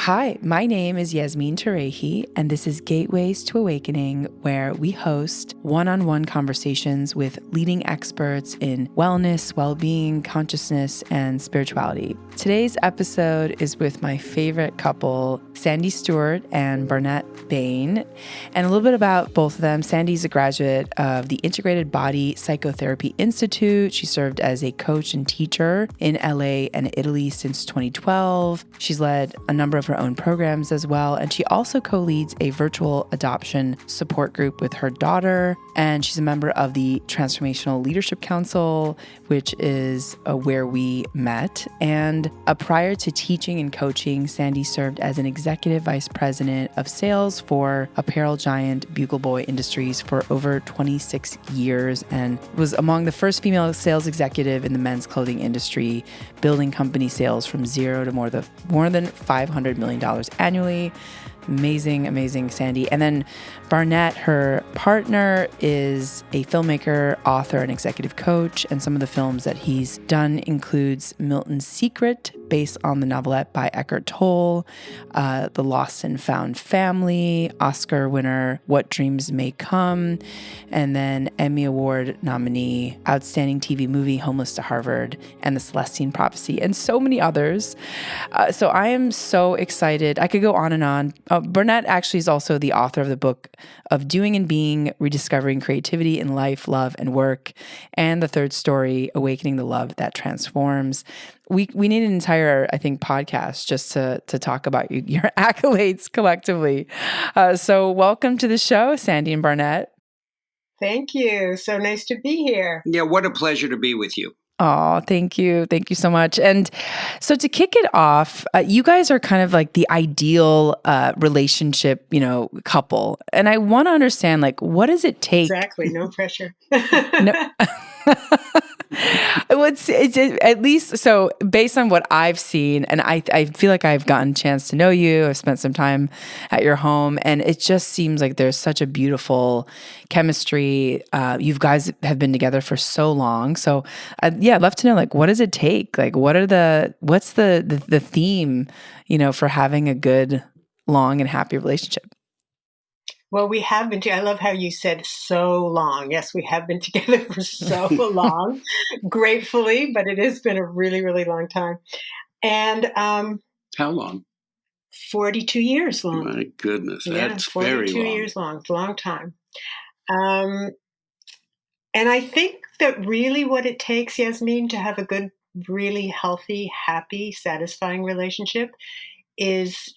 Hi, my name is Yasmin Tarehi, and this is Gateways to Awakening, where we host one-on-one conversations with leading experts in wellness, well-being, consciousness, and spirituality. Today's episode is with my favorite couple, Sandi Stuart and Barnet Bain, and a little bit about both of them. Sandi's a graduate of the Integrated Body Psychotherapy Institute. She served as a coach and teacher in LA and Italy since 2012. She's led a number of her own programs as well, and she also co-leads a virtual adoption support group with her daughter, and she's a member of the Transformational Leadership Council, which is where we met. And prior to teaching and coaching, Sandi served as an executive vice president of sales for apparel giant Bugle Boy Industries for over 26 years and was among the first female sales executive in the men's clothing industry, building company sales from zero to more than $500 million annually. Amazing, Sandi. And then Barnet, her partner, is a filmmaker, author, and executive coach. And some of the films that he's done includes Milton's Secret, based on the novelette by Eckhart Tolle, The Lost and Found Family, Oscar winner What Dreams May Come, and then Emmy-Award nominee, Outstanding TV Movie, Homeless to Harvard, and The Celestine Prophecy, and so many others. So I am so excited. I could go on and on. Barnet actually is also the author of the book of Doing and Being, Rediscovering Creativity in Life, Love, and Work, and the third story, Awakening the Love That Transforms. We need an entire, I think, podcast just to talk about your accolades collectively. So welcome to the show, Sandi and Barnet. Thank you. So nice to be here. Yeah, what a pleasure to be with you. Oh, thank you. Thank you so much. And so to kick it off, you guys are kind of like the ideal relationship, couple. And I want to understand, what does it take? Exactly. No pressure. No. It's at least, so based on what I've seen, and I feel like I've gotten a chance to know you, I've spent some time at your home, and it just seems like there's such a beautiful chemistry. You guys have been together for so long. So I'd love to know, what does it take? What's the theme, for having a good, long and happy relationship? Well, we have been I love how you said so long. Yes, we have been together for so long, gratefully, but it has been a really, really long time. And how long? 42 years long. My goodness, that's 42 very long. years long. It's a long time. And I think that really what it takes, Yasmin, to have a good, really healthy, happy, satisfying relationship is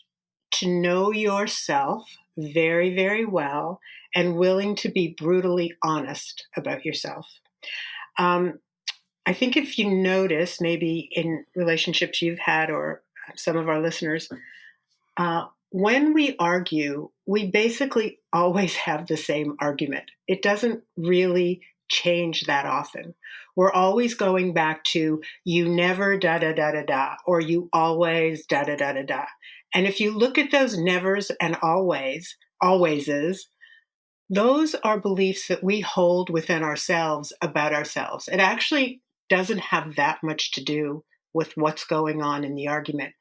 to know yourself very, very well and willing to be brutally honest about yourself. I think if you notice, maybe in relationships you've had or some of our listeners, when we argue, we basically always have the same argument. It doesn't really change that often. We're always going back to you never da da da da da, or you always da da da da da. And if you look at those nevers and alwayses, those are beliefs that we hold within ourselves about ourselves. It actually doesn't have that much to do with what's going on in the argument.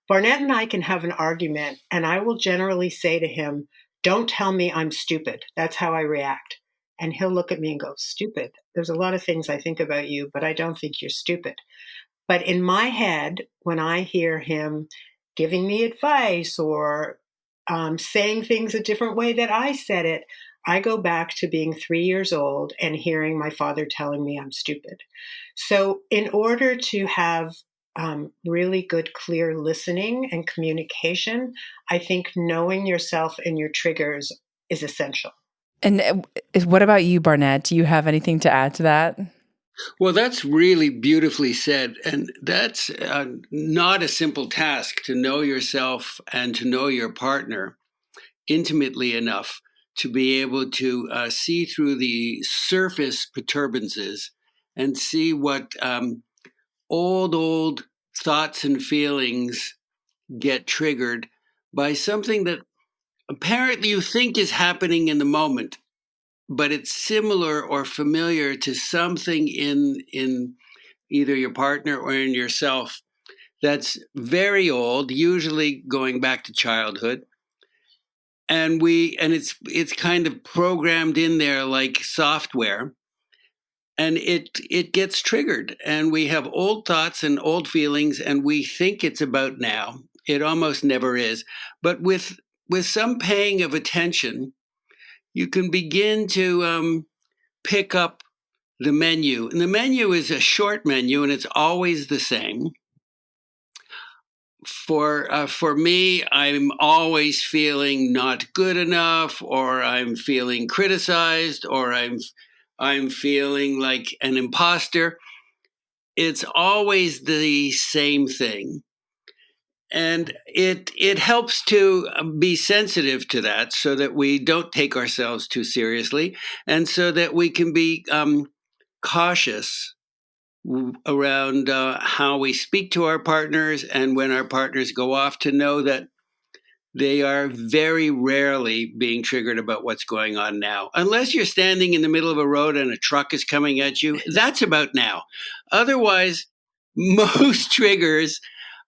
Barnet and I can have an argument, and I will generally say to him, "Don't tell me I'm stupid." That's how I react. And he'll look at me and go, "Stupid? There's a lot of things I think about you, but I don't think you're stupid." But in my head, when I hear him giving me advice or saying things a different way that I said it, I go back to being 3 years old and hearing my father telling me I'm stupid. So in order to have really good, clear listening and communication, I think knowing yourself and your triggers is essential. And what about you, Barnet? Do you have anything to add to that? Well, that's really beautifully said. And that's not a simple task to know yourself and to know your partner intimately enough to be able to see through the surface perturbances and see what old thoughts and feelings get triggered by something that apparently you think is happening in the moment, but it's similar or familiar to something in either your partner or in yourself that's very old, usually going back to childhood. And it's kind of programmed in there like software. And it gets triggered, and we have old thoughts and old feelings, and we think it's about now. It almost never is. But with some paying of attention, you can begin to pick up the menu. And the menu is a short menu, and it's always the same. For me, I'm always feeling not good enough, or I'm feeling criticized, or I'm feeling like an imposter. It's always the same thing. And it helps to be sensitive to that so that we don't take ourselves too seriously, and so that we can be cautious around how we speak to our partners, and when our partners go off, to know that they are very rarely being triggered about what's going on now. Unless you're standing in the middle of a road and a truck is coming at you, that's about now. Otherwise, most triggers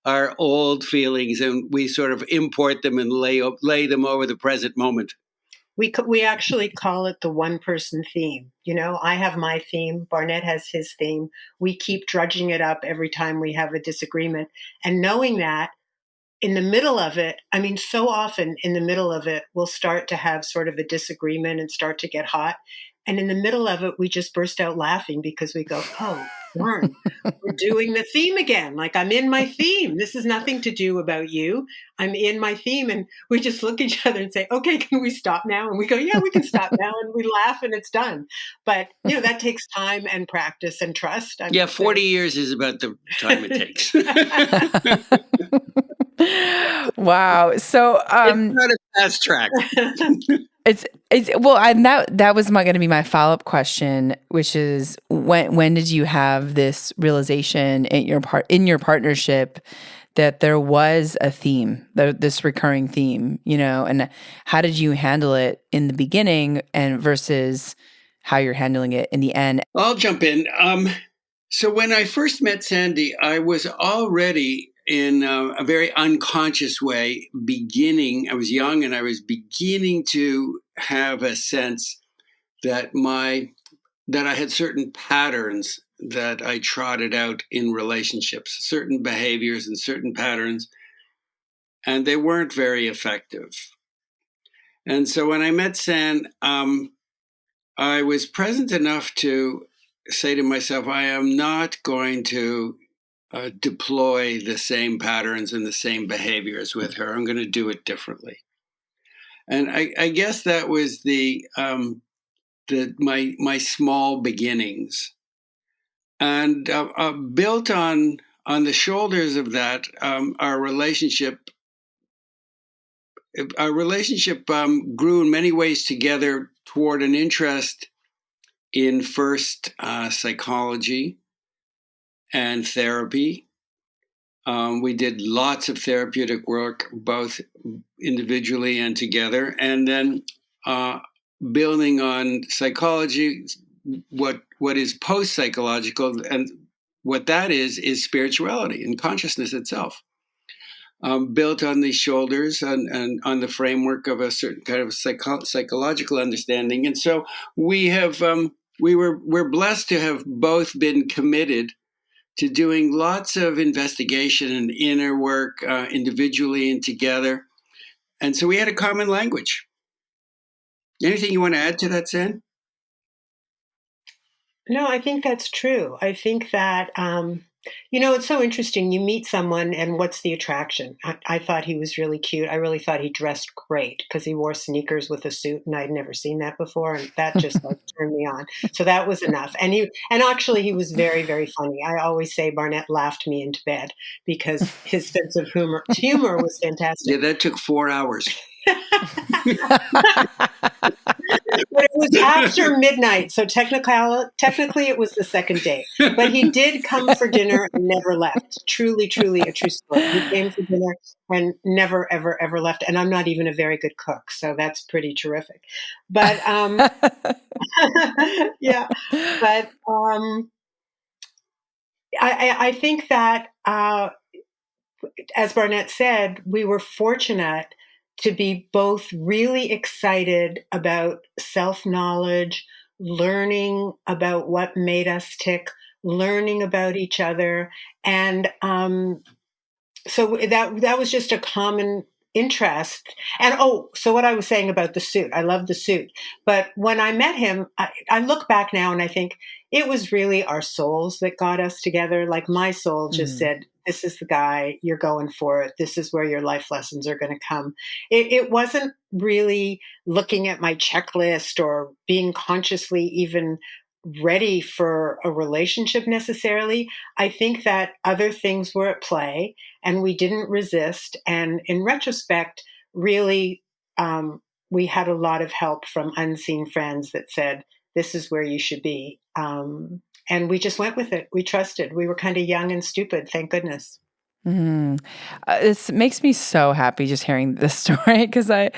are old feelings, and we sort of import them and lay them over the present moment. We actually call it the one-person theme. I have my theme. Barnet has his theme. We keep drudging it up every time we have a disagreement. And knowing that, in the middle of it, so often in the middle of it, we'll start to have sort of a disagreement and start to get hot. And in the middle of it, we just burst out laughing because we go, oh, darn, we're doing the theme again. Like, I'm in my theme. This is nothing to do about you. I'm in my theme. And we just look at each other and say, okay, can we stop now? And we go, yeah, we can stop now. And we laugh and it's done. But, that takes time and practice and trust. 40 years is about the time it takes. Wow. So it's not a fast track. It's well, and that was going to be my follow-up question, which is when did you have this realization in your partnership that there was a theme, this recurring theme, and how did you handle it in the beginning and versus how you're handling it in the end? I'll jump in. So when I first met Sandi, I was already in a very unconscious way I was young, and I was beginning to have a sense that I had certain patterns that I trotted out in relationships, certain behaviors and certain patterns, and they weren't very effective. And so when I met San, I was present enough to say to myself, I am not going to deploy the same patterns and the same behaviors with her. I'm going to do it differently. And I guess that was my small beginnings, and built on the shoulders of that, our relationship grew in many ways together toward an interest in first psychology and therapy. We did lots of therapeutic work, both individually and together, and then building on psychology, what is post-psychological, and what that is spirituality and consciousness itself, built on these shoulders and on the framework of a certain kind of psychological understanding. And so we're blessed to have both been committed to doing lots of investigation and inner work individually and together. And so we had a common language. Anything you want to add to that, San? No, I think that's true. I think that, it's so interesting. You meet someone and what's the attraction? I thought he was really cute. I really thought he dressed great because he wore sneakers with a suit, and I'd never seen that before. And that just turned me on. So that was enough. And actually he was very, very funny. I always say Barnet laughed me into bed because his sense of humor was fantastic. Yeah, that took 4 hours. But it was after midnight, so technically it was the second date. But he did come for dinner and never left. Truly, truly a true story. He came for dinner and never, ever, ever left. And I'm not even a very good cook, so that's pretty terrific. But yeah, but I think that as Barnet said, we were fortunate to be both really excited about self-knowledge, learning about what made us tick, learning about each other. And so that was just a common interest. And so what I was saying about the suit, I love the suit. But when I met him, I look back now and I think it was really our souls that got us together. Like my soul just said, this is the guy, you're going for it. This is where your life lessons are going to come. It wasn't really looking at my checklist or being consciously even ready for a relationship necessarily. I think that other things were at play and we didn't resist. And in retrospect, really, we had a lot of help from unseen friends that said, this is where you should be. And we just went with it. We trusted. We were kind of young and stupid, thank goodness. This makes me so happy just hearing this story because I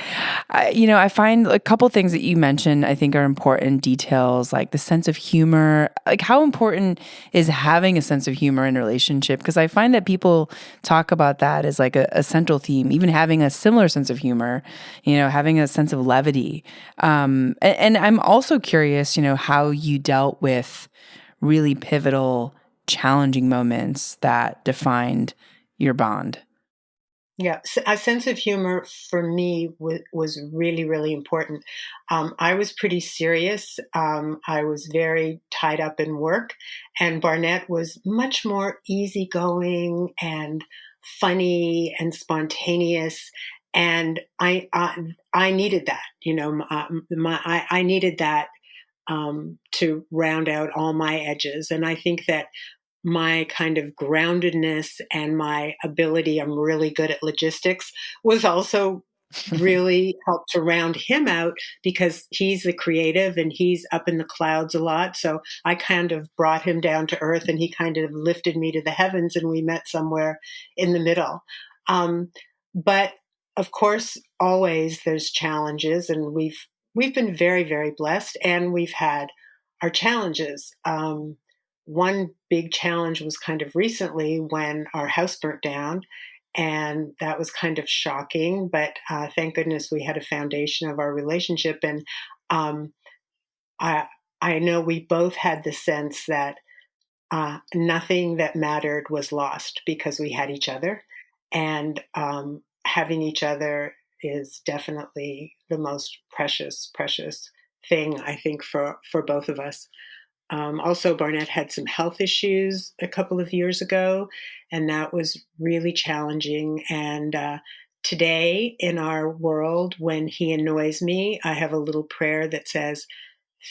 find a couple things that you mentioned I think are important details, like the sense of humor. Like how important is having a sense of humor in a relationship? Because I find that people talk about that as like a central theme, even having a similar sense of humor, having a sense of levity. And I'm also curious, how you dealt with really pivotal, challenging moments that defined your bond. Yeah, a sense of humor for me was really, really important. I was pretty serious. I was very tied up in work, and Barnet was much more easygoing and funny and spontaneous. And I needed that. I needed that to round out all my edges. And I think that my kind of groundedness and my ability, I'm really good at logistics, was also really helped to round him out because he's the creative and he's up in the clouds a lot. So I kind of brought him down to earth and he kind of lifted me to the heavens and we met somewhere in the middle. But of course, always there's challenges and we've been very, very blessed and we've had our challenges. One big challenge was kind of recently when our house burnt down, and that was kind of shocking. But thank goodness we had a foundation of our relationship, and I know we both had the sense that nothing that mattered was lost because we had each other, and having each other is definitely the most precious thing I think for both of us. Also, Barnet had some health issues a couple of years ago, and that was really challenging. And today, in our world, when he annoys me, I have a little prayer that says,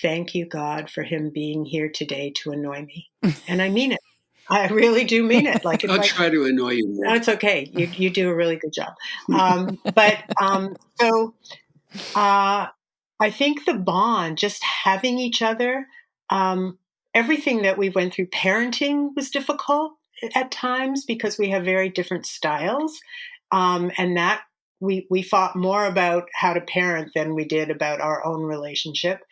"Thank you, God, for him being here today to annoy me." And I mean it. I really do mean it. Like I'll try to annoy you more. No, it's okay. You do a really good job. So I think the bond, just having each other, everything that we went through, parenting was difficult at times because we have very different styles. And that we fought more about how to parent than we did about our own relationship.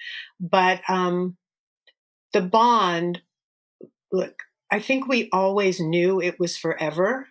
But the bond, look, I think we always knew it was forever.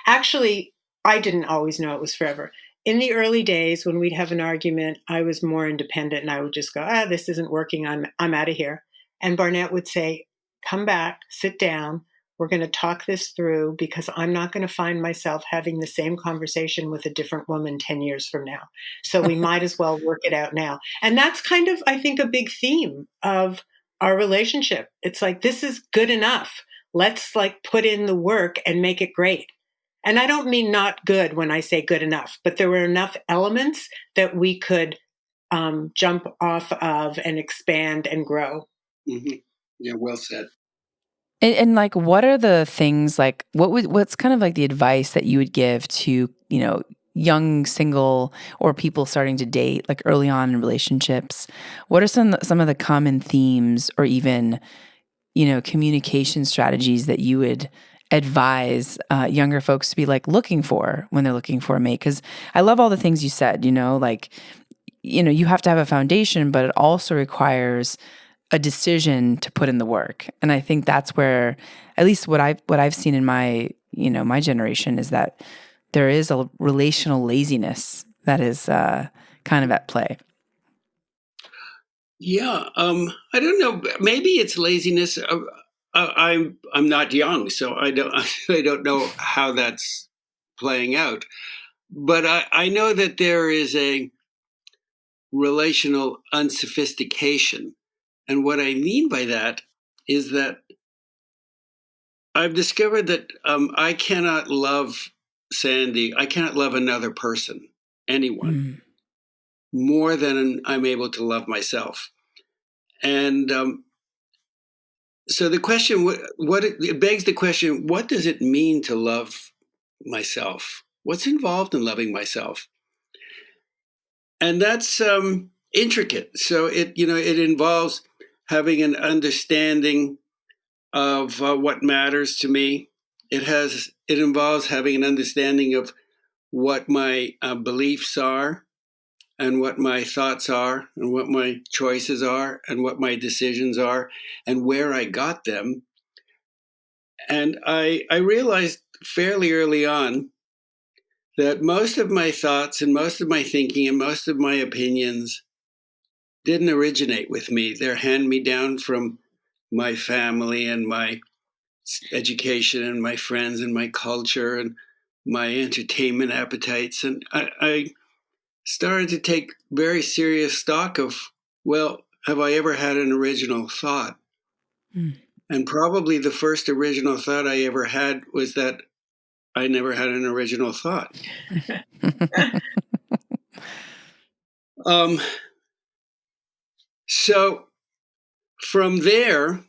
Actually, I didn't always know it was forever. In the early days, when we'd have an argument, I was more independent and I would just go, this isn't working. I'm out of here. And Barnet would say, come back, sit down. We're going to talk this through because I'm not going to find myself having the same conversation with a different woman 10 years from now. So we might as well work it out now. And that's kind of, I think, a big theme of our relationship. It's like, this is good enough. Let's like put in the work and make it great. And I don't mean not good when I say good enough, but there were enough elements that we could jump off of and expand and grow. Mm-hmm. Yeah, well said. And like, what are the things like, what's kind of like the advice that you would give to, young single or people starting to date, like early on in relationships? What are some of the common themes or even, communication strategies that you would advise younger folks to be like looking for when they're looking for a mate? Because I love all the things you said, you have to have a foundation, but it also requires a decision to put in the work. And I think that's where, at least what I've seen in my my generation is that there is a relational laziness that is kind of at play. Yeah, I don't know. Maybe it's laziness. I'm not young, so I don't know how that's playing out. But I know that there is a relational unsophistication, and what I mean by that is that I've discovered that I cannot love Sandi. I cannot love another person, anyone, more than I'm able to love myself. And so the question, it begs the question, what does it mean to love myself? What's involved in loving myself? And that's intricate. So it involves having an understanding of what matters to me. It involves having an understanding of what my beliefs are, and what my thoughts are, and what my choices are, and what my decisions are, and where I got them. And I realized fairly early on that most of my thoughts and most of my thinking and most of my opinions didn't originate with me. They're hand-me-down from my family and my education and my friends and my culture and my entertainment appetites. And I started to take very serious stock of, well, have I ever had an original thought? And probably the first original thought I ever had was that I never had an original thought. So from there,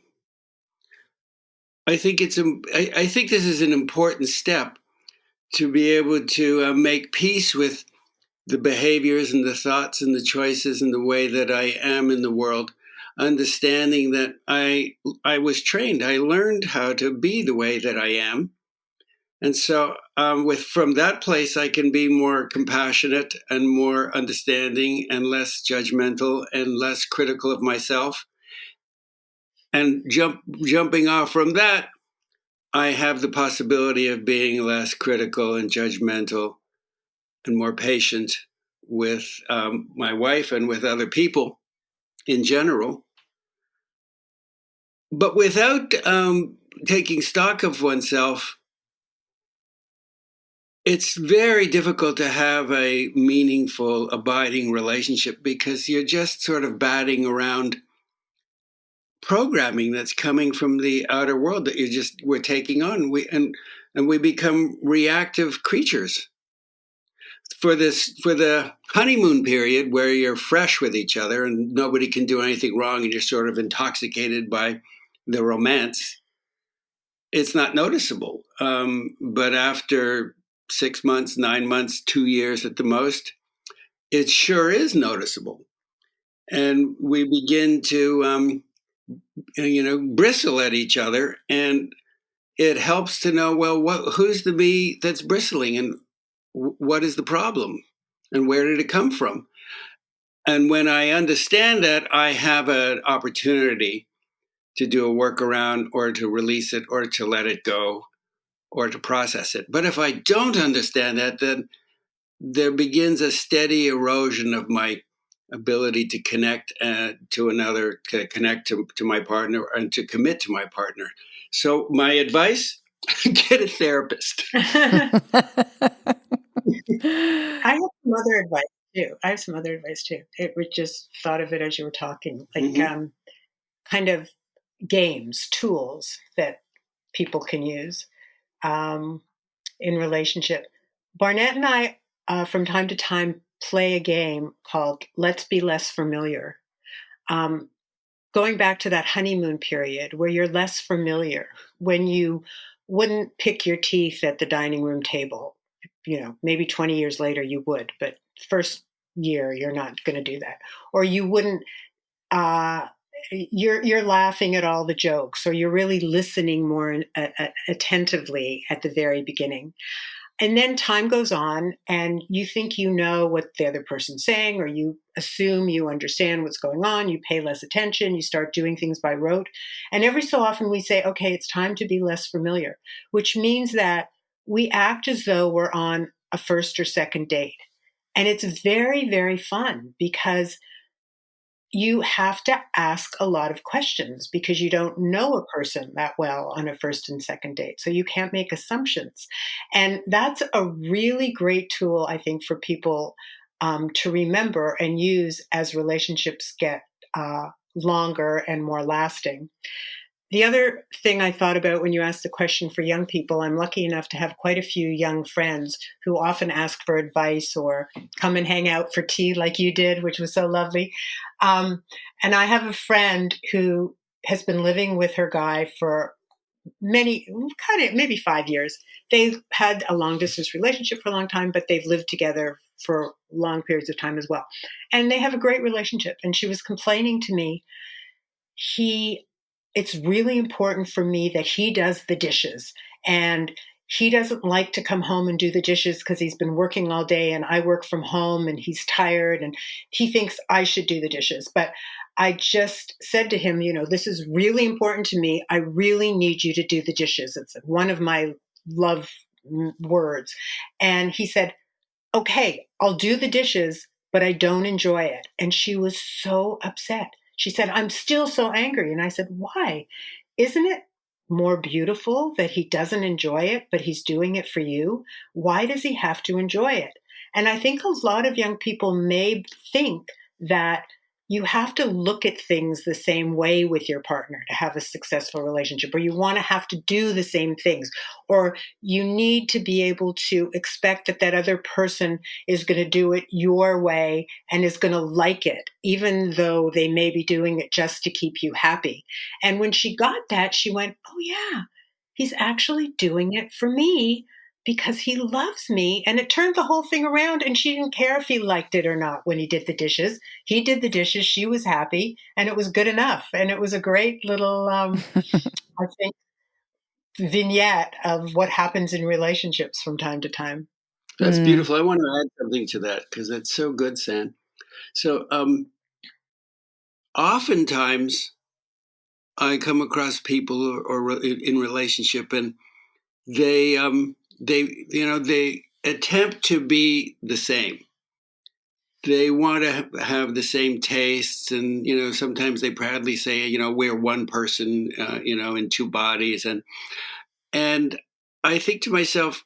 I think this is an important step to be able to make peace with the behaviors and the thoughts and the choices and the way that I am in the world, understanding that I was trained. I learned how to be the way that I am. And so from that place, I can be more compassionate and more understanding and less judgmental and less critical of myself. And jumping off from that, I have the possibility of being less critical and judgmental and more patient with my wife and with other people in general. But without taking stock of oneself, it's very difficult to have a meaningful, abiding relationship because you're just sort of batting around programming that's coming from the outer world that we're taking on. We become reactive creatures. For the honeymoon period where you're fresh with each other and nobody can do anything wrong and you're sort of intoxicated by the romance, it's not noticeable. But after 6 months, 9 months, 2 years at the most, it sure is noticeable. And we begin to, bristle at each other. And it helps to know, well, who's the me that's bristling and what is the problem and where did it come from? And when I understand that, I have an opportunity to do a workaround or to release it or to let it go or to process it. But if I don't understand that, then there begins a steady erosion of my ability to connect to another, to connect to my partner and to commit to my partner. So my advice, get a therapist. I have some other advice too. It was just thought of it as you were talking, like kind of games, tools that people can use in relationship. Barnet and I, from time to time, play a game called Let's Be Less Familiar. Going back to that honeymoon period where you're less familiar, when you wouldn't pick your teeth at the dining room table. Maybe 20 years later you would, but first year you're not going to do that. Or you wouldn't, you're laughing at all the jokes, or you're really listening more attentively at the very beginning. And then time goes on and you think you know what the other person's saying, or you assume you understand what's going on. You pay less attention. You start doing things by rote. And every so often we say, okay, it's time to be less familiar, which means that we act as though we're on a first or second date. And it's very, very fun because you have to ask a lot of questions because you don't know a person that well on a first and second date. So you can't make assumptions. And that's a really great tool, I think, for people to remember and use as relationships get longer and more lasting. The other thing I thought about when you asked the question for young people, I'm lucky enough to have quite a few young friends who often ask for advice or come and hang out for tea like you did, which was so lovely. And I have a friend who has been living with her guy for maybe 5 years. They've had a long distance relationship for a long time, but they've lived together for long periods of time as well. And they have a great relationship. And she was complaining to me, it's really important for me that he does the dishes, and he doesn't like to come home and do the dishes because he's been working all day and I work from home and he's tired and he thinks I should do the dishes. But I just said to him, this is really important to me. I really need you to do the dishes. It's one of my love words. And he said, okay, I'll do the dishes, but I don't enjoy it. And she was so upset. She said, I'm still so angry. And I said, why? Isn't it more beautiful that he doesn't enjoy it, but he's doing it for you? Why does he have to enjoy it? And I think a lot of young people may think that you have to look at things the same way with your partner to have a successful relationship, or you want to have to do the same things, or you need to be able to expect that other person is going to do it your way and is going to like it, even though they may be doing it just to keep you happy. And when she got that, she went, oh yeah, he's actually doing it for me because he loves me. And it turned the whole thing around, and she didn't care if he liked it or not when he did the dishes. He did the dishes, she was happy, and it was good enough. And it was a great little, I think, vignette of what happens in relationships from time to time. That's beautiful. I want to add something to that because that's so good, San. So oftentimes I come across people or in relationship, and they attempt to be the same. They want to have the same tastes, and sometimes they proudly say, we're one person, in two bodies, and I think to myself,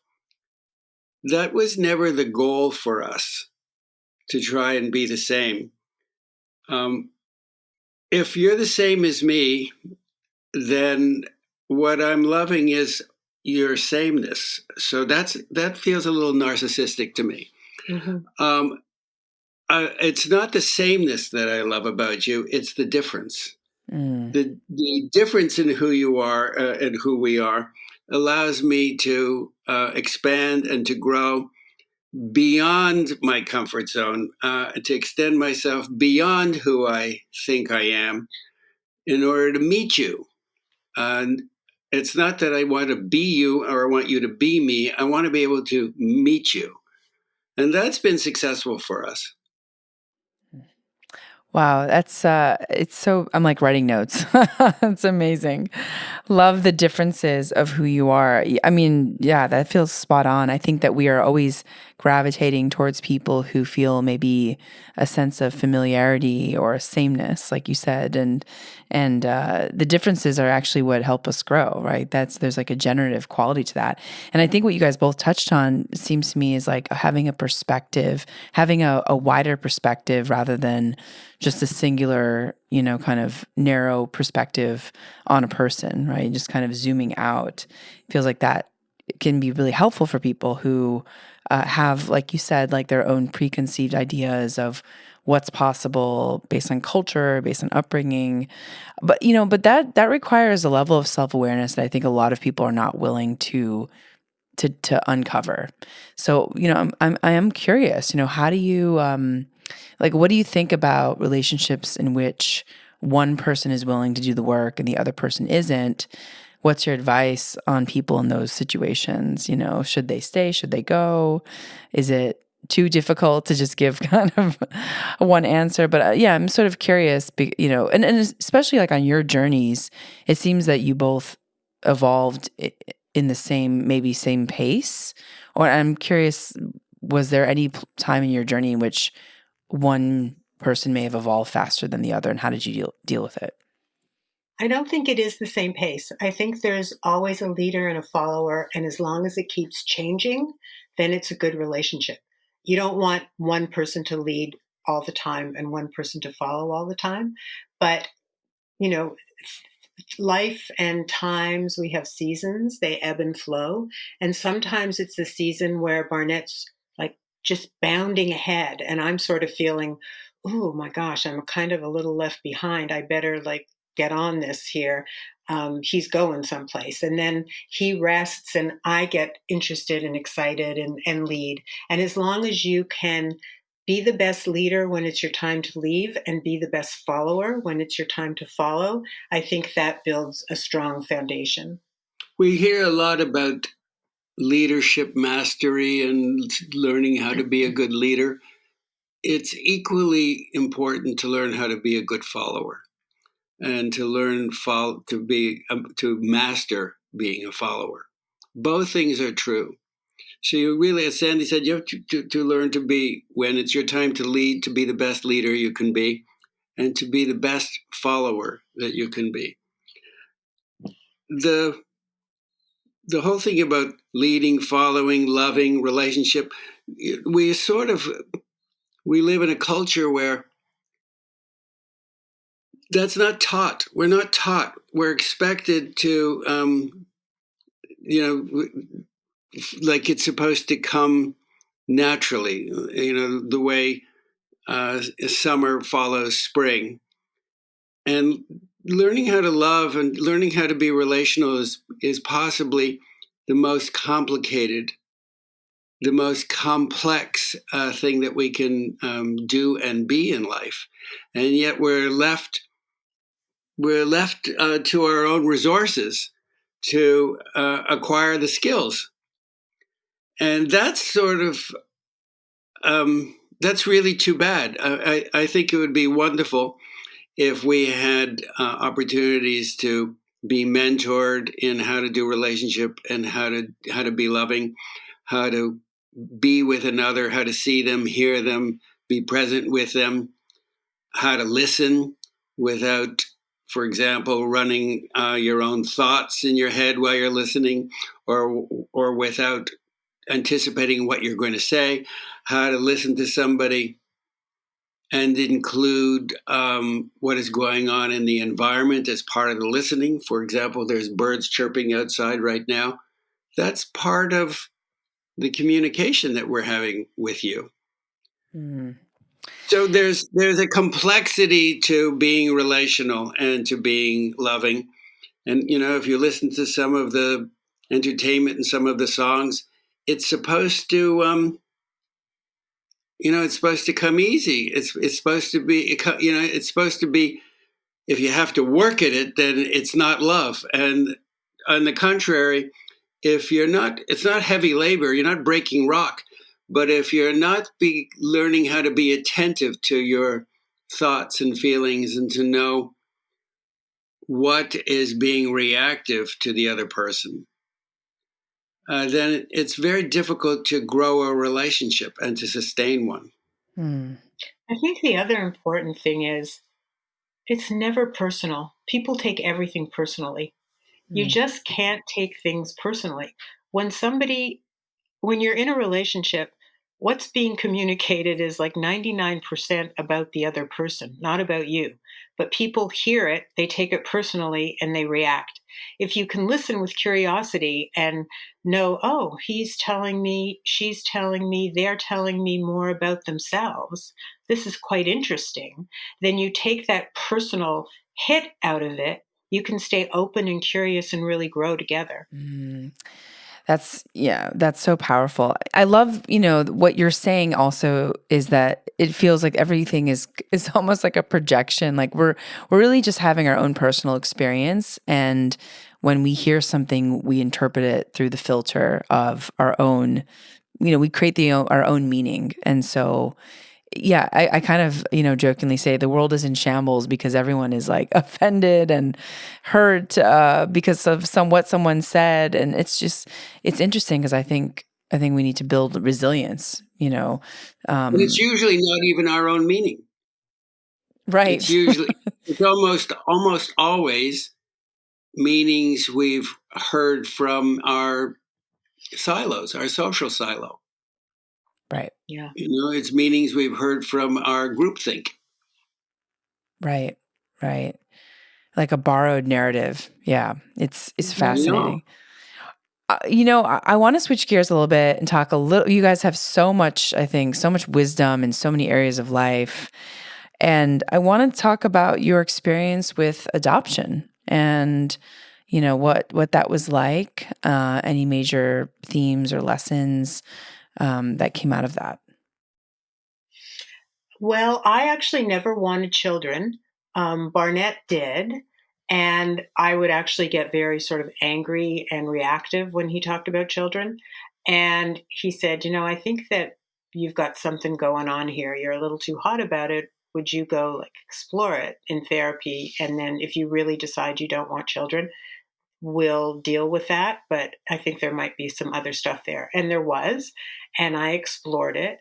that was never the goal for us, to try and be the same. If you're the same as me, then what I'm loving is your sameness. So that feels a little narcissistic to me. Mm-hmm. It's not the sameness that I love about you. It's the difference. The difference in who you are and who we are allows me to expand and to grow beyond my comfort zone, to extend myself beyond who I think I am in order to meet you. And it's not that I want to be you or I want you to be me. I want to be able to meet you. And that's been successful for us. Wow, that's it's so, I'm like writing notes. It's amazing. Love the differences of who you are. I mean, yeah, that feels spot on. I think that we are always gravitating towards people who feel maybe a sense of familiarity or a sameness, like you said, and the differences are actually what help us grow, right? There's like a generative quality to that. And I think what you guys both touched on seems to me is like having a perspective, having a wider perspective rather than just a singular, kind of narrow perspective on a person, right? Just kind of zooming out. Feels like that can be really helpful for people who have, like you said, like their own preconceived ideas of what's possible based on culture, based on upbringing. But, but that requires a level of self-awareness that I think a lot of people are not willing to uncover. So, I am curious, how do you, what do you think about relationships in which one person is willing to do the work and the other person isn't? What's your advice on people in those situations? Should they stay? Should they go? Is it too difficult to just give kind of one answer? But yeah, I'm sort of curious, and especially like on your journeys, it seems that you both evolved in the same pace? Or I'm curious, was there any time in your journey in which one person may have evolved faster than the other, and how did you deal with it? I don't think it is the same pace. I think there's always a leader and a follower, and as long as it keeps changing, then it's a good relationship. You don't want one person to lead all the time and one person to follow all the time. But, you know, life and times, we have seasons, they ebb and flow. And sometimes it's a season where Barnett's like just bounding ahead, and I'm sort of feeling, oh my gosh, I'm kind of a little left behind. I better like get on this here. He's going someplace. And then he rests and I get interested and excited and lead. And as long as you can be the best leader when it's your time to leave and be the best follower when it's your time to follow, I think that builds a strong foundation. We hear a lot about leadership mastery and learning how to be a good leader. It's equally important to learn how to be a good follower and to learn to master being a follower. Both things are true. So you really, as Sandi said, you have to learn to be, when it's your time to lead, to be the best leader you can be, and to be the best follower that you can be. The whole thing about leading, following, loving, relationship, we live in a culture where that's not taught. We're not taught. We're expected to, like it's supposed to come naturally, the way summer follows spring. And learning how to love and learning how to be relational is possibly the most complicated, the most complex thing that we can do and be in life. And yet we're left to our own resources to acquire the skills. And that's that's really too bad. I think it would be wonderful if we had opportunities to be mentored in how to do relationship and how to be loving, how to be with another, how to see them, hear them, be present with them, how to listen without, for example, running your own thoughts in your head while you're listening, or without anticipating what you're going to say, how to listen to somebody and include what is going on in the environment as part of the listening. For example, there's birds chirping outside right now. That's part of the communication that we're having with you. Mm. So there's a complexity to being relational and to being loving. And, if you listen to some of the entertainment and some of the songs, it's supposed to, it's supposed to come easy. It's supposed to be, it's supposed to be, if you have to work at it, then it's not love. And on the contrary, if you're not, it's not heavy labor, you're not breaking rock. But if you're not learning how to be attentive to your thoughts and feelings and to know what is being reactive to the other person, then it's very difficult to grow a relationship and to sustain one. I think the other important thing is it's never personal. People take everything personally. You just can't take things personally. When you're in a relationship, what's being communicated is like 99% about the other person, not about you. But people hear it, they take it personally, and they react. If you can listen with curiosity and know, oh, he's telling me, she's telling me, they're telling me more about themselves, this is quite interesting, then you take that personal hit out of it. You can stay open and curious and really grow together. That's so powerful. I love, what you're saying also is that it feels like everything is almost like a projection. Like we're really just having our own personal experience. And when we hear something, we interpret it through the filter of our own, we create our own meaning. And so yeah, I kind of, jokingly say the world is in shambles because everyone is like offended and hurt because of what someone said. And it's interesting because I think we need to build resilience, But it's usually not even our own meaning. Right. It's almost always meanings we've heard from our silos, our social silo. Right. Yeah. It's meanings we've heard from our groupthink. Right. Right. Like a borrowed narrative. Yeah. It's fascinating. I want to switch gears a little bit and talk a little. You guys have so much, I think, so much wisdom in so many areas of life. And I want to talk about your experience with adoption and, what that was like, any major themes or lessons that came out of that. Well, I actually never wanted children. Barnet did. And I would actually get very sort of angry and reactive when he talked about children. And he said, I think that you've got something going on here. You're a little too hot about it. Would you go explore it in therapy? And then if you really decide you don't want children, we'll deal with that. But I think there might be some other stuff there. And there was. And I explored it.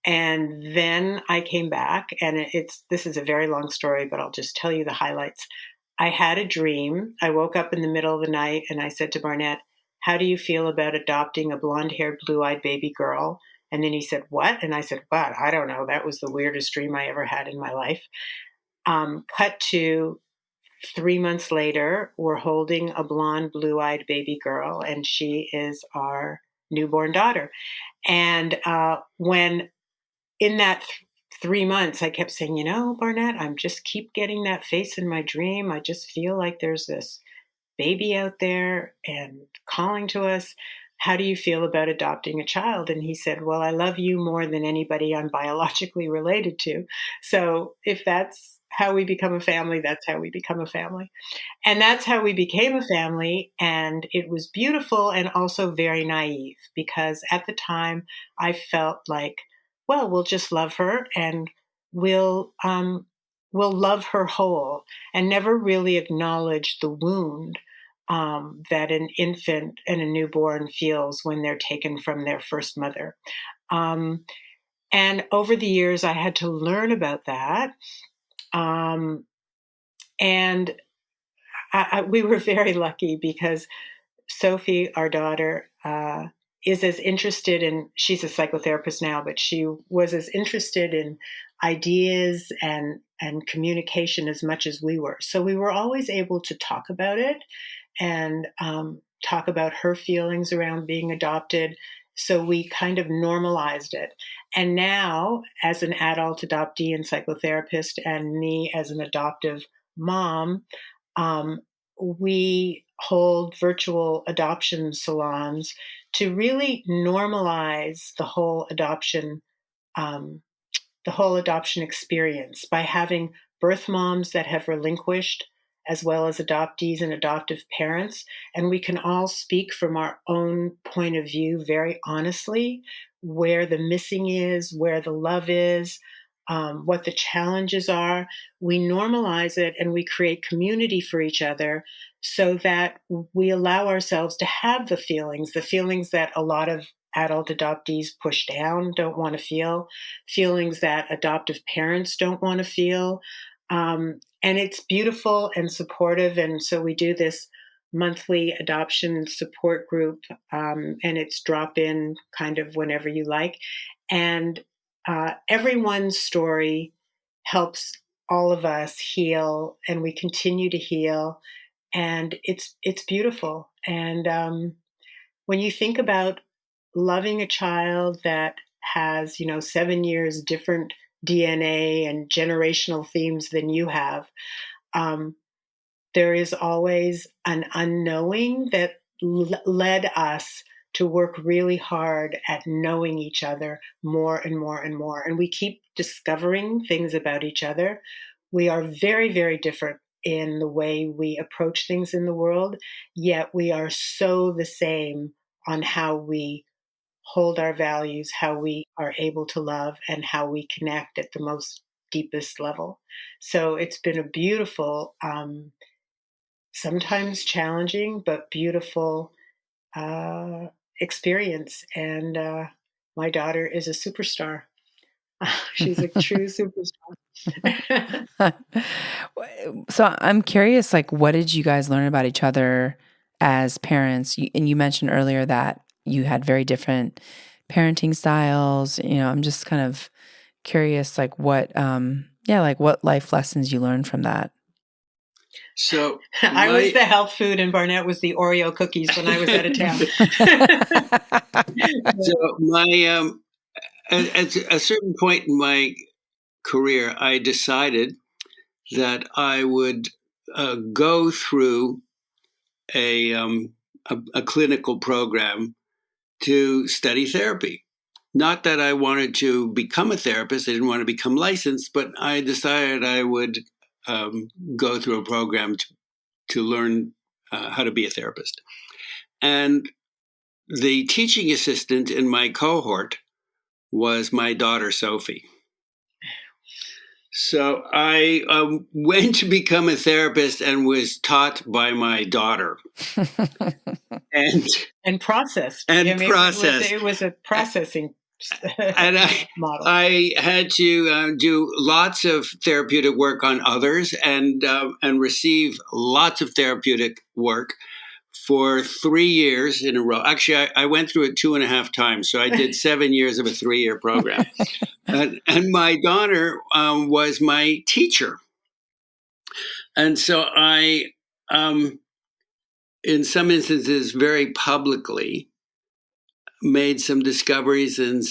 And then I came back, and this is a very long story, but I'll just tell you the highlights. I had a dream. I woke up in the middle of the night and I said to Barnet, how do you feel about adopting a blonde-haired, blue-eyed baby girl? And then he said, what? And I said, what? I don't know. That was the weirdest dream I ever had in my life. Cut to 3 months later, we're holding a blonde, blue-eyed baby girl, and she is our newborn daughter. And when in that 3 months, I kept saying, Barnet, I'm just keep getting that face in my dream. I just feel like there's this baby out there and calling to us. How do you feel about adopting a child? And he said, well, I love you more than anybody I'm biologically related to. So if that's how we become a family, that's how we become a family. And that's how we became a family. And it was beautiful and also very naive because at the time I felt like, well, we'll just love her and we'll love her whole, and never really acknowledge the wound that an infant and a newborn feels when they're taken from their first mother. And over the years, I had to learn about that. And we were very lucky because Sophie, our daughter, is as interested in, she's a psychotherapist now, but she was as interested in ideas and communication as much as we were. So we were always able to talk about it and talk about her feelings around being adopted. So we kind of normalized it. And now, as an adult adoptee and psychotherapist, and me as an adoptive mom, we hold virtual adoption salons to really normalize the whole adoption experience by having birth moms that have relinquished, as well as adoptees and adoptive parents. And we can all speak from our own point of view very honestly, where the missing is, where the love is, what the challenges are. We normalize it and we create community for each other so that we allow ourselves to have the feelings that a lot of adult adoptees push down, don't want to feel, feelings that adoptive parents don't want to feel. And it's beautiful and supportive. And so we do this monthly adoption support group, and it's drop in kind of whenever you like. And everyone's story helps all of us heal, and we continue to heal. And it's beautiful. And when you think about loving a child that has, 7 years different DNA and generational themes than you have, there is always an unknowing that led us to work really hard at knowing each other more and more and more. And we keep discovering things about each other. We are very, very different in the way we approach things in the world, yet we are so the same on how we hold our values, how we are able to love, and how we connect at the most deepest level. So it's been a beautiful, sometimes challenging, but beautiful experience. And my daughter is a superstar. She's a true superstar. So I'm curious, like, what did you guys learn about each other as parents? And you mentioned earlier that you had very different parenting styles. I'm just kind of curious, like what life lessons you learned from that. So I was the health food and Barnet was the Oreo cookies when I was out of town. So at a certain point in my career, I decided that I would go through a clinical program to study therapy. Not that I wanted to become a therapist. I didn't want to become licensed, but I decided I would go through a program to learn how to be a therapist. And the teaching assistant in my cohort was my daughter, Sophie. So I went to become a therapist and was taught by my daughter. and processed. Processed. It was a processing and model. I had to do lots of therapeutic work on others and receive lots of therapeutic work for 3 years in a row. Actually, I went through it 2.5 times. So I did 7 years of a 3-year program. And my daughter was my teacher. And so I, in some instances, very publicly made some discoveries and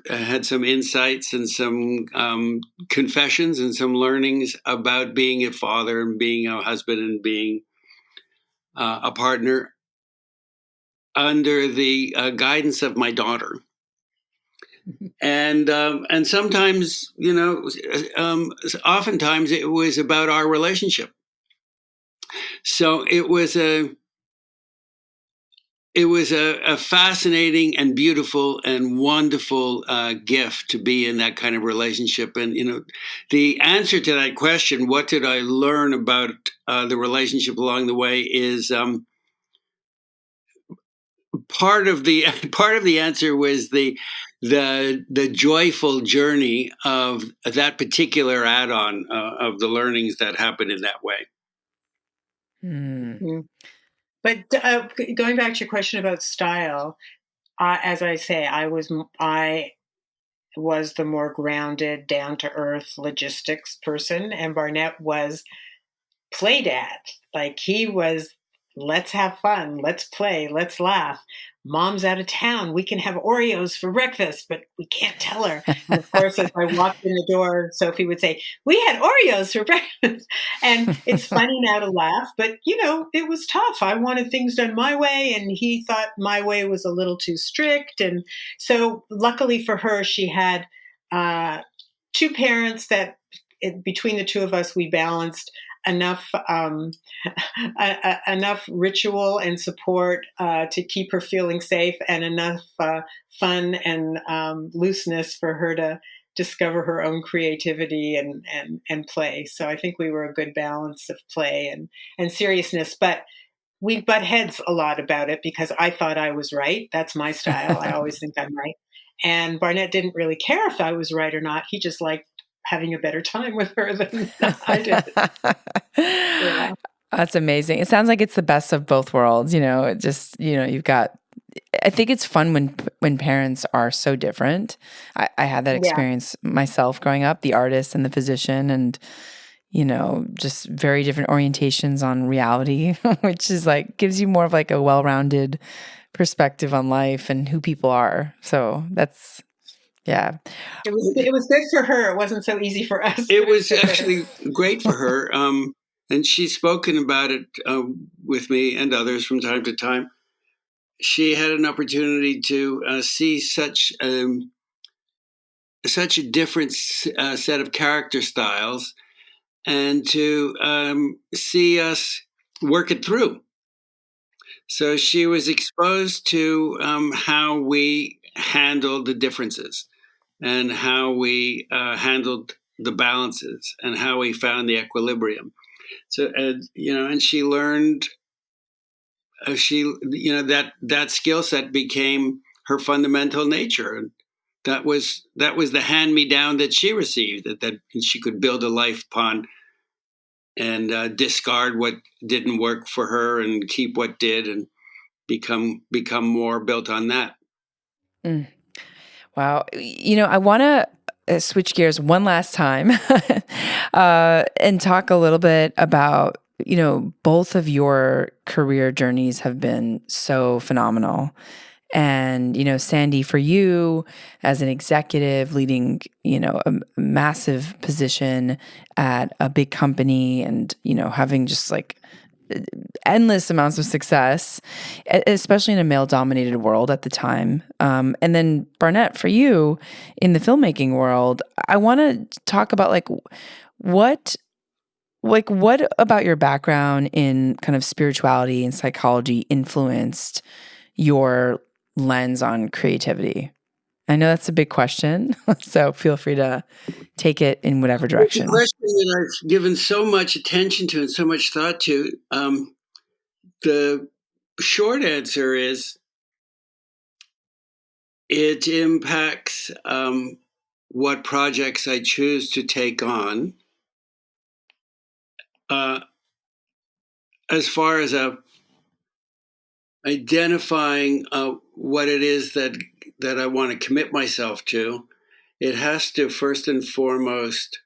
had some insights and some confessions and some learnings about being a father and being a husband and being a partner under the guidance of my daughter. And sometimes, oftentimes it was about our relationship. So it was a fascinating and beautiful and wonderful gift to be in that kind of relationship. And, the answer to that question, what did I learn about the relationship along the way, is part of the answer was the joyful journey of that particular add-on of the learnings that happened in that way. Mm. But going back to your question about style, as I say, I was the more grounded, down-to-earth logistics person, and Barnet was play dad. Like, he was, let's have fun, let's play, let's laugh. Mom's out of town. We can have Oreos for breakfast, but we can't tell her. And of course, as I walked in the door, Sophie would say, "We had Oreos for breakfast." And it's funny now to laugh, but it was tough. I wanted things done my way, and he thought my way was a little too strict. And so luckily for her, she had 2 parents that between the 2 of us, we balanced enough enough ritual and support to keep her feeling safe, and enough fun and looseness for her to discover her own creativity and play. So I think we were a good balance of play and seriousness, but we butt heads a lot about it because I thought I was right. That's my style. I always think I'm right. And Barnet didn't really care if I was right or not. He just liked having a better time with her than I did. Yeah. That's amazing. It sounds like it's the best of both worlds. It just, you've got, I think it's fun when parents are so different. I had that experience myself growing up, the artist and the physician, and, just very different orientations on reality, which is like, gives you more of like a well-rounded perspective on life and who people are. So that's, yeah. It was good for her. It wasn't so easy for us. It was actually great for her. And she's spoken about it with me and others from time to time. She had an opportunity to see such a different set of character styles, and to see us work it through. So she was exposed to how we handled the differences and how we handled the balances and how we found the equilibrium. So, and she learned, that skill set became her fundamental nature. And that was the hand me down that she received, that she could build a life upon and discard what didn't work for her and keep what did, and become more built on that. Mm. Wow. I want to switch gears one last time and talk a little bit about, both of your career journeys have been so phenomenal. And, Sandi, for you as an executive leading, a massive position at a big company and, having just like endless amounts of success, especially in a male-dominated world at the time. And then Barnet, for you in the filmmaking world, I want to talk about what about your background in kind of spirituality and psychology influenced your lens on creativity? I know that's a big question, so feel free to take it in whatever direction. It's a question that I've given so much attention to and so much thought to. The short answer is it impacts what projects I choose to take on. As far as identifying what it is that I want to commit myself to, it has to first and foremost,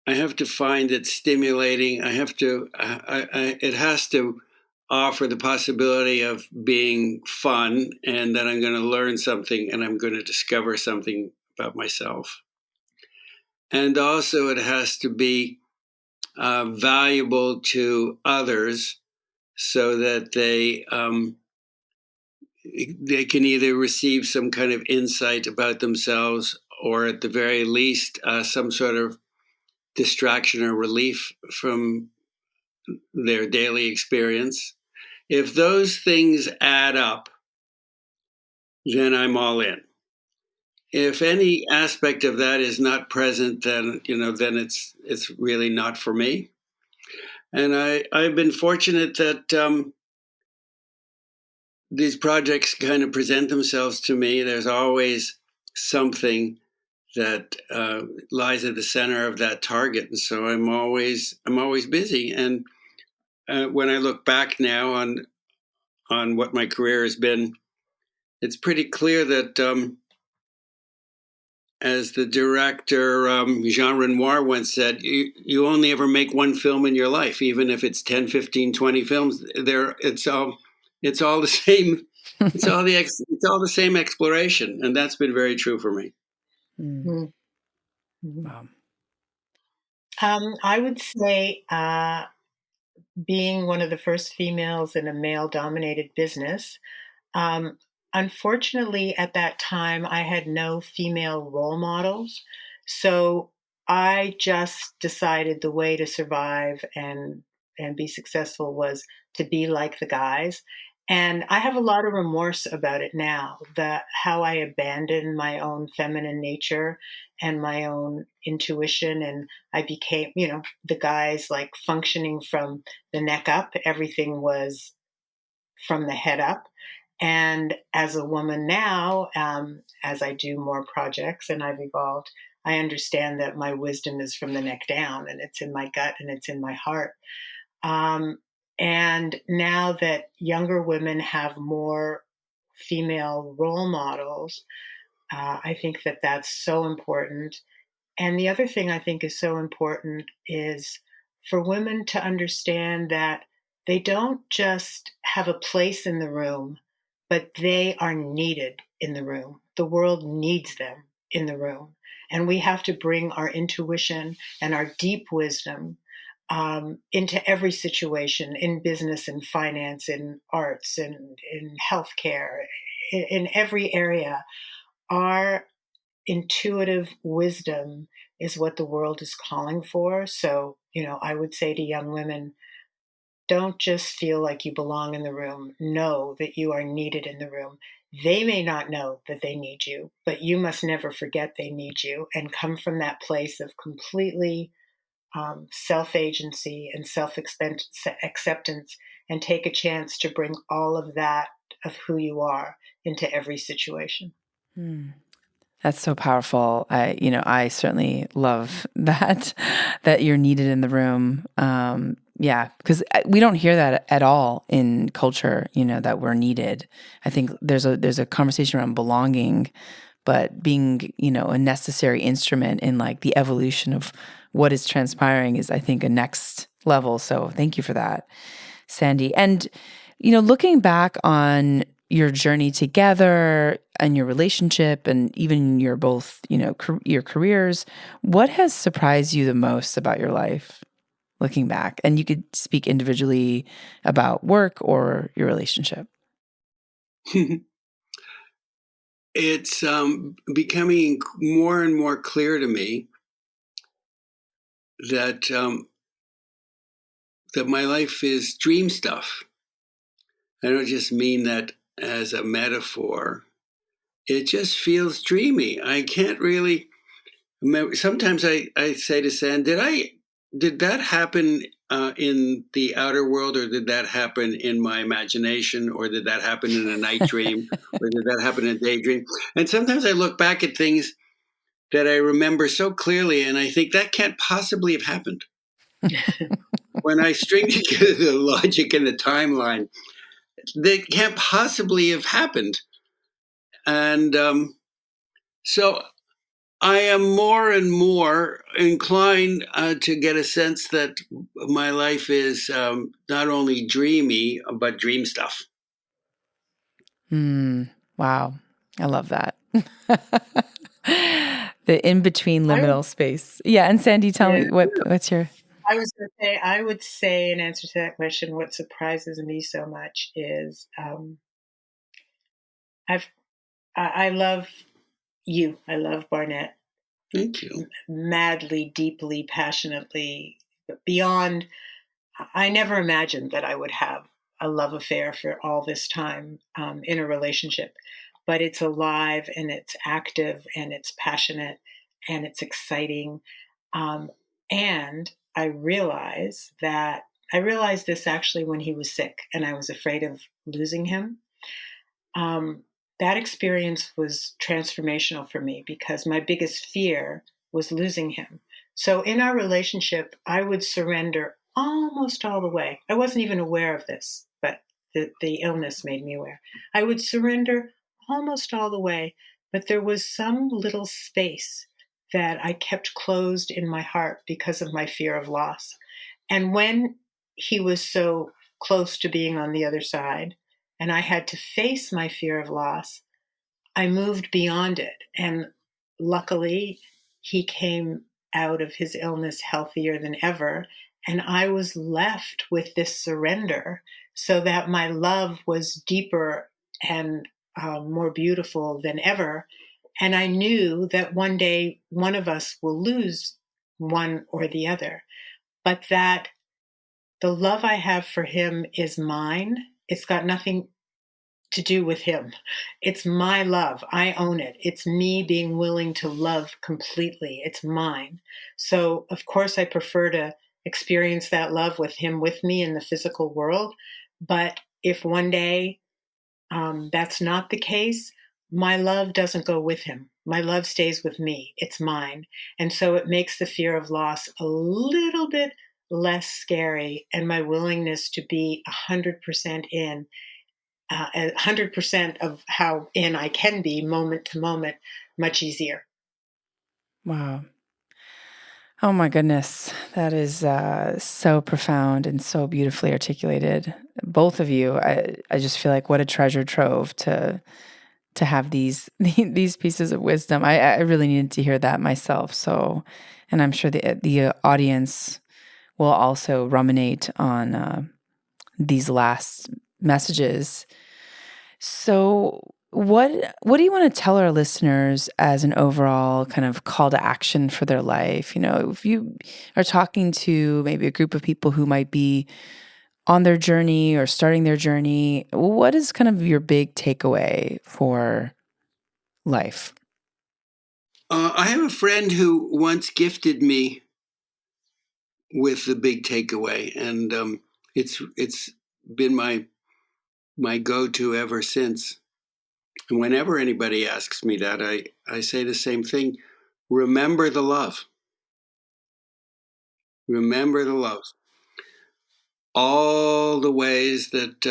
I have to find it stimulating. It has to offer the possibility of being fun, and that I'm going to learn something and I'm going to discover something about myself. And also it has to be valuable to others, so that they can either receive some kind of insight about themselves, or at the very least some sort of distraction or relief from their daily experience. If those things add up, then I'm all in. If any aspect of that is not present, then it's really not for me. And I've been fortunate that these projects kind of present themselves to me. There's always something that lies at the center of that target, and so I'm always busy. And when I look back now on what my career has been, it's pretty clear that, as the director Jean Renoir once said, you only ever make one film in your life, even if it's 10, 15, 20 films. It's all the same. It's all the same exploration, and that's been very true for me. Mm. Wow. I would say, being one of the first females in a male-dominated business, unfortunately, at that time, I had no female role models. So I just decided the way to survive and be successful was to be like the guys. And I have a lot of remorse about it now, that how I abandoned my own feminine nature and my own intuition. And I became, the guys, like functioning from the neck up. Everything was from the head up. And as a woman now, as I do more projects and I've evolved, I understand that my wisdom is from the neck down, and it's in my gut and it's in my heart. And now that younger women have more female role models, I think that that's so important. And the other thing I think is so important is for women to understand that they don't just have a place in the room, but they are needed in the room. The world needs them in the room. And we have to bring our intuition and our deep wisdom into every situation, in business and finance, in arts, and in healthcare, in every area. Our intuitive wisdom is what the world is calling for. So, I would say to young women, don't just feel like you belong in the room. Know that you are needed in the room. They may not know that they need you, but you must never forget they need you, and come from that place of completely self-agency and self-acceptance, and take a chance to bring all of that of who you are into every situation. That's so powerful. I certainly love that you're needed in the room. Yeah, because we don't hear that at all in culture, that we're needed. I think there's a conversation around belonging, but being, a necessary instrument in like the evolution of what is transpiring is, I think, a next level. So thank you for that, Sandi. And, looking back on your journey together and your relationship and even your both, your careers, what has surprised you the most about your life looking back? And you could speak individually about work or your relationship. It's becoming more and more clear to me that that my life is dream stuff. I don't just mean that as a metaphor. It just feels dreamy. I can't really remember. Sometimes I say to Sand, did that happen in the outer world, or did that happen in my imagination, or did that happen in a night dream, or did that happen in a daydream? And sometimes I look back at things that I remember so clearly, and I think that can't possibly have happened. When I string together the logic and the timeline, that can't possibly have happened. And so I am more and more inclined to get a sense that my life is not only dreamy, but dream stuff. Wow. I love that. The in-between liminal space. Yeah. And Sandi, tell me what's your... I was going to say, I would say in answer to that question, what surprises me so much is I love you. I love Barnet. Thank you. Madly, deeply, passionately, beyond. I never imagined that I would have a love affair for all this time in a relationship, but it's alive and it's active and it's passionate and it's exciting. And I realized this actually when he was sick and I was afraid of losing him. That experience was transformational for me because my biggest fear was losing him. So in our relationship, I would surrender almost all the way. I wasn't even aware of this, but the illness made me aware. I would surrender almost all the way, but there was some little space that I kept closed in my heart because of my fear of loss. And when he was so close to being on the other side, and I had to face my fear of loss, I moved beyond it. And luckily, he came out of his illness healthier than ever. And I was left with this surrender so that my love was deeper and more beautiful than ever. And I knew that one day one of us will lose one or the other, but that the love I have for him is mine. It's got nothing to do with him. It's my love. I own it. It's me being willing to love completely. It's mine. So, of course, I prefer to experience that love with him with me in the physical world. But if one day that's not the case, my love doesn't go with him. My love stays with me. It's mine. And so it makes the fear of loss a little bit less scary, and my willingness to be 100% in, 100% of how in I can be moment to moment, much easier. Wow. Oh my goodness. That is so profound and so beautifully articulated. Both of you, I just feel like what a treasure trove to have these pieces of wisdom. I really needed to hear that myself. So, and I'm sure the audience will also ruminate on these last messages. So what do you want to tell our listeners as an overall kind of call to action for their life? If you are talking to maybe a group of people who might be on their journey or starting their journey, what is kind of your big takeaway for life? I have a friend who once gifted me with the big takeaway, and it's been my go-to ever since. And whenever anybody asks me that, I say the same thing: remember the love. Remember the love. All the ways that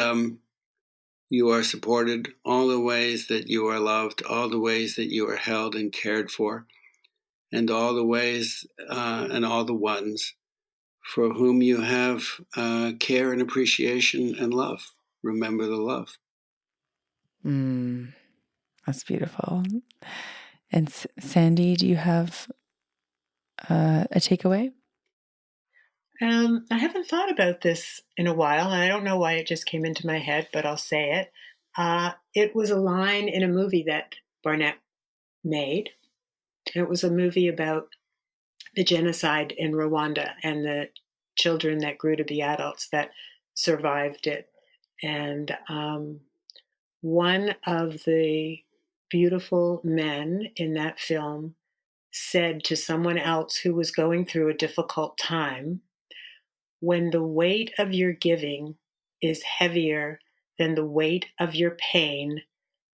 you are supported, all the ways that you are loved, all the ways that you are held and cared for, and all the ways and all the ones for whom you have care and appreciation and love. Remember the love. That's beautiful. And Sandi, do you have a takeaway? I haven't thought about this in a while, and I don't know why it just came into my head, but I'll say it. It was a line in a movie that Barnet made. It was a movie about the genocide in Rwanda and the children that grew to be adults that survived it. And one of the beautiful men in that film said to someone else who was going through a difficult time, when the weight of your giving is heavier than the weight of your pain,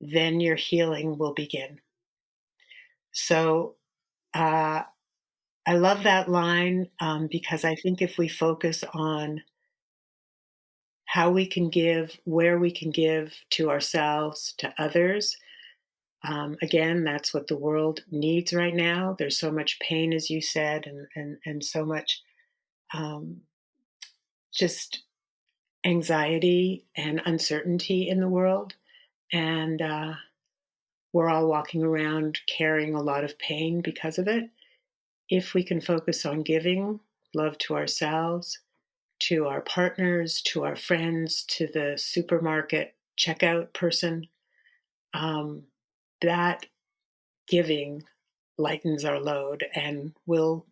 then your healing will begin. So I love that line because I think if we focus on how we can give, where we can give to ourselves, to others, again, that's what the world needs right now. There's so much pain, as you said, and so much just anxiety and uncertainty in the world. And we're all walking around carrying a lot of pain because of it. If we can focus on giving love to ourselves, to our partners, to our friends, to the supermarket checkout person, that giving lightens our load and will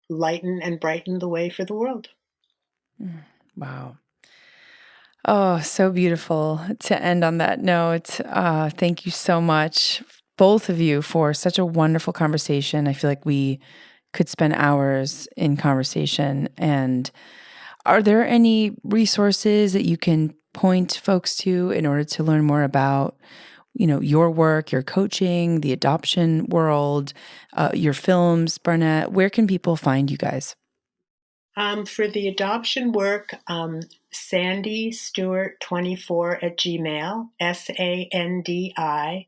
lighten and brighten the way for the world. Wow. Oh, so beautiful to end on that note. Thank you so much, both of you, for such a wonderful conversation. I feel like we could spend hours in conversation. And are there any resources that you can point folks to in order to learn more about, your work, your coaching, the adoption world, your films, Barnet? Where can people find you guys? For the adoption work, Sandi Stuart 24 at Gmail, SandiStuart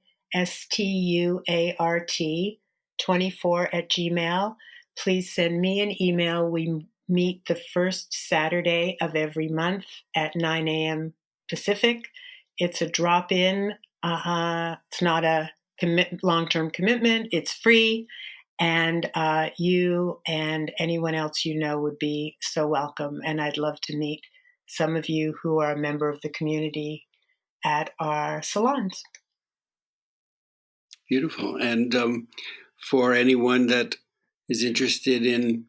24 at Gmail. Please send me an email. We meet the first Saturday of every month at 9 a.m. Pacific. It's a drop-in. It's not a long-term commitment. It's free. And you and anyone else would be so welcome. And I'd love to meet some of you who are a member of the community at our salons. Beautiful. And for anyone that is interested in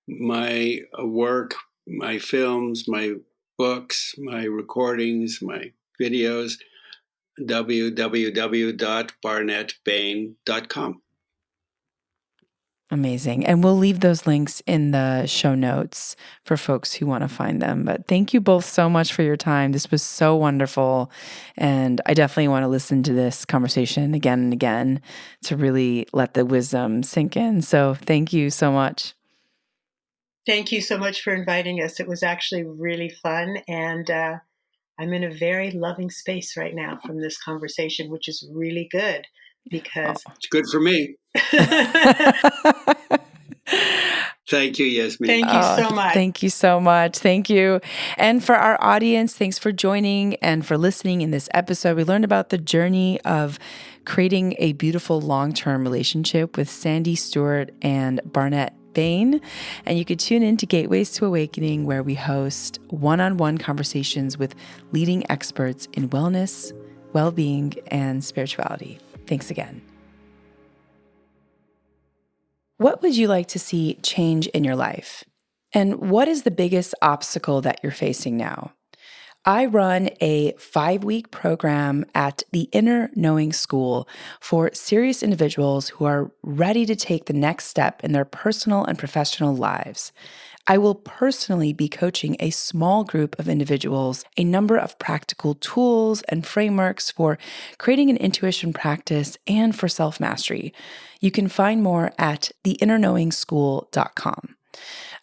my work, my films, my books, my recordings, my videos, www.barnetbain.com. Amazing. And we'll leave those links in the show notes for folks who want to find them. But thank you both so much for your time. This was so wonderful. And I definitely want to listen to this conversation again and again to really let the wisdom sink in. So thank you so much. Thank you so much for inviting us. It was actually really fun. And I'm in a very loving space right now from this conversation, which is really good because it's good for me. Thank you, Yasmin. Thank you so much. Thank you so much. Thank you. And for our audience, thanks for joining and for listening in this episode. We learned about the journey of creating a beautiful long-term relationship with Sandi Stuart and Barnet Bain. And you could tune in to Gateways to Awakening, where we host one-on-one conversations with leading experts in wellness, well-being, and spirituality. Thanks again. What would you like to see change in your life? And what is the biggest obstacle that you're facing now? I run a 5-week program at the Inner Knowing School for serious individuals who are ready to take the next step in their personal and professional lives. I will personally be coaching a small group of individuals, a number of practical tools and frameworks for creating an intuition practice and for self-mastery. You can find more at theinnerknowingschool.com.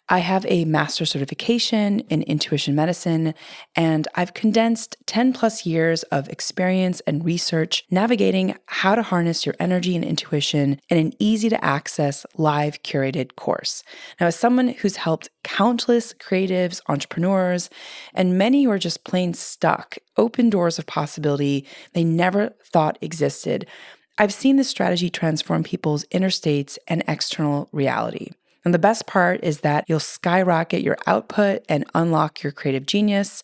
I have a master's certification in intuition medicine, and I've condensed 10 plus years of experience and research navigating how to harness your energy and intuition in an easy to access live curated course. Now, as someone who's helped countless creatives, entrepreneurs, and many who are just plain stuck, open doors of possibility they never thought existed, I've seen this strategy transform people's inner states and external reality. And the best part is that you'll skyrocket your output and unlock your creative genius.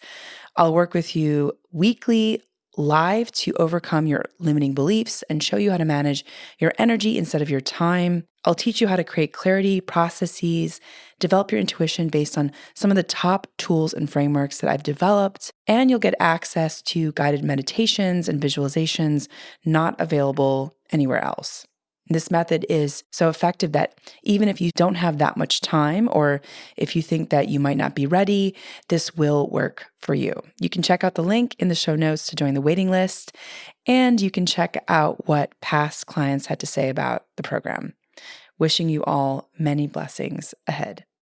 I'll work with you weekly live to overcome your limiting beliefs and show you how to manage your energy instead of your time. I'll teach you how to create clarity, processes, develop your intuition based on some of the top tools and frameworks that I've developed. And you'll get access to guided meditations and visualizations not available anywhere else. This method is so effective that even if you don't have that much time, or if you think that you might not be ready, this will work for you. You can check out the link in the show notes to join the waiting list, and you can check out what past clients had to say about the program. Wishing you all many blessings ahead.